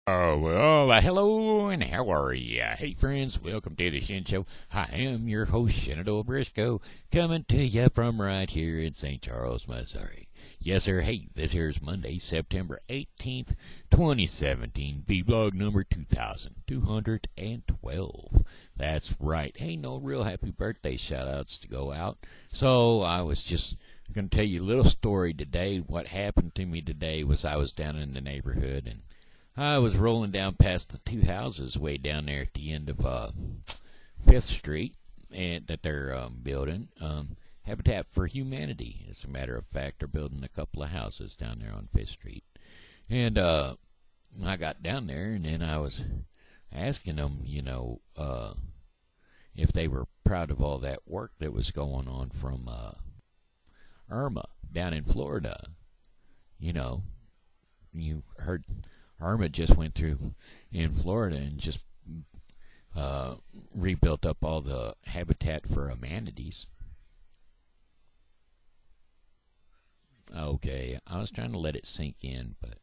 Oh, well, hello and how are ya? Hey, friends, welcome to the Shin Show. I am your host, Shenandoah Briscoe, coming to you from right here in St. Charles, Missouri. Yes, sir. Hey, this here is Monday, September 18th, 2017, B-Blog number 2212. That's right. Hey, no real happy birthday shout-outs to go out. So I was just going to tell you a little story today. What happened to me today was I was down in the neighborhood, and I was rolling down past the two houses way down there at the end of 5th Street and that they're building. Habitat for Humanity, as a matter of fact. They're building a couple of houses down there on 5th Street. And I got down there, and then I was asking them, if they were proud of all that work that was going on from Irma down in Florida. You heard Irma just went through in Florida and just rebuilt up all the habitat for amenities. Okay, I was trying to let it sink in, but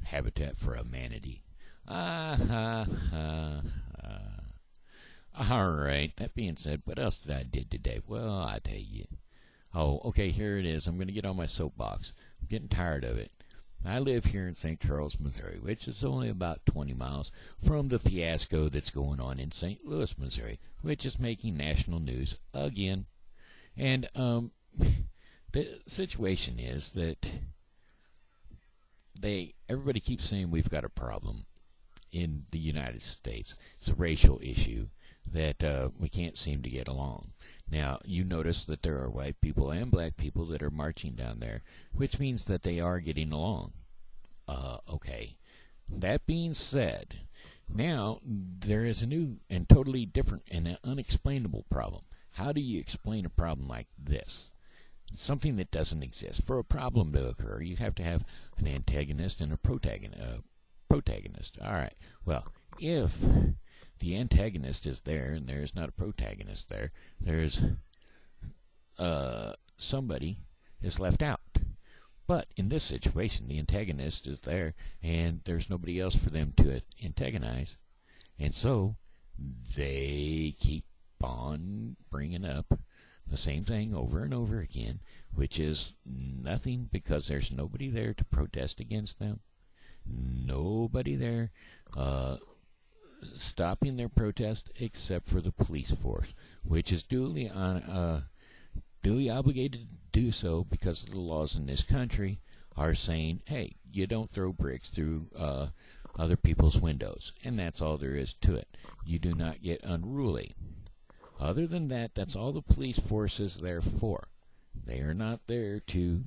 habitat for amenity. All right, that being said, what else did I do today? Well, I tell you. Oh, okay, here it is. I'm going to get on my soapbox. I'm getting tired of it. I live here in St. Charles, Missouri, which is only about 20 miles from the fiasco that's going on in St. Louis, Missouri, which is making national news again. And the situation is that everybody keeps saying we've got a problem in the United States. It's a racial issue that we can't seem to get along. Now, you notice that there are white people and black people that are marching down there, which means that they are getting along. Okay. That being said, now there is a new and totally different and an unexplainable problem. How do you explain a problem like this? Something that doesn't exist. For a problem to occur, you have to have an antagonist and a protagonist. All right. Well, if the antagonist is there and there's not a protagonist there, there's somebody is left out. But in this situation, the antagonist is there and there's nobody else for them to antagonize, and so they keep on bringing up the same thing over and over again, which is nothing, because there's nobody there to protest against them, nobody there stopping their protest except for the police force, which is duly obligated to do so because of the laws in this country are saying, hey, you don't throw bricks through other people's windows, and that's all there is to it. You do not get unruly. Other than that, that's all the police force is there for. They are not there to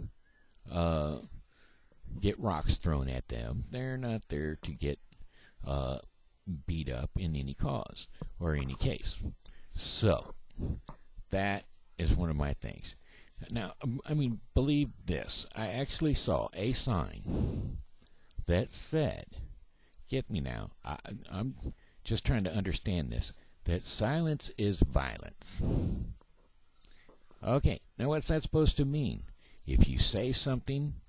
get rocks thrown at them. They're not there to get beat up in any cause or any case. So that is one of my things. Now, believe this. I actually saw a sign that said, get me now, I'm just trying to understand this, that silence is violence. Okay, now what's that supposed to mean? If you say something,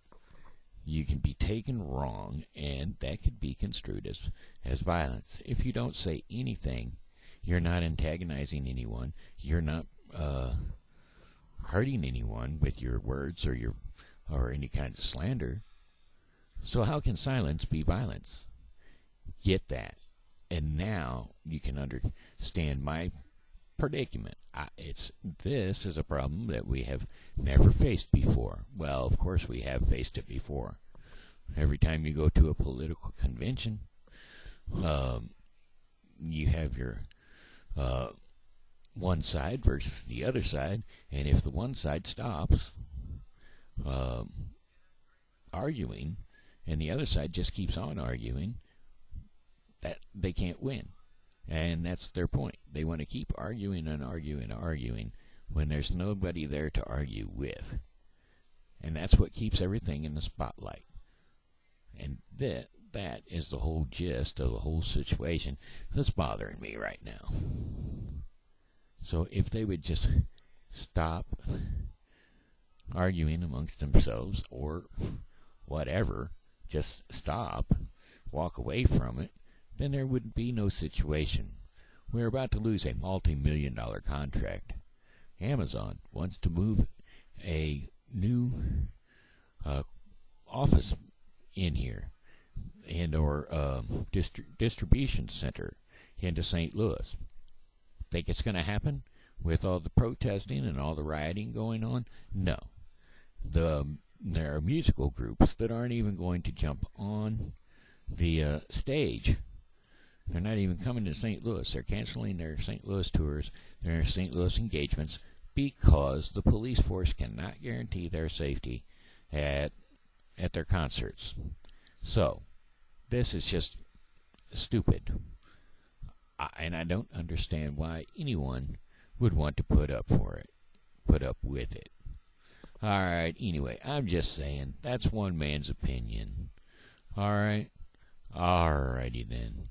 you can be taken wrong, and that could be construed as violence. If you don't say anything, you're not antagonizing anyone. You're not hurting anyone with your words or any kind of slander. So how can silence be violence? Get that. And now you can understand my predicament. This is a problem that we have never faced before. Well, of course we have faced it before. Every time you go to a political convention, you have your one side versus the other side, and if the one side stops arguing and the other side just keeps on arguing, that they can't win. And that's their point. They want to keep arguing and arguing and arguing when there's nobody there to argue with. And that's what keeps everything in the spotlight. And that is the whole gist of the whole situation that's bothering me right now. So if they would just stop arguing amongst themselves or whatever, just stop, walk away from it, then there would be no situation. We're about to lose a multi-million-dollar contract. Amazon wants to move a new office in here or distribution center into St. Louis. Think it's going to happen with all the protesting and all the rioting going on? No. There are musical groups that aren't even going to jump on the stage. They're not even coming to St. Louis. They're canceling their St. Louis tours, their St. Louis engagements, because the police force cannot guarantee their safety at their concerts. So, this is just stupid. And I don't understand why anyone would want to put up with it. Alright, anyway, I'm just saying, that's one man's opinion. Alright? Alrighty then.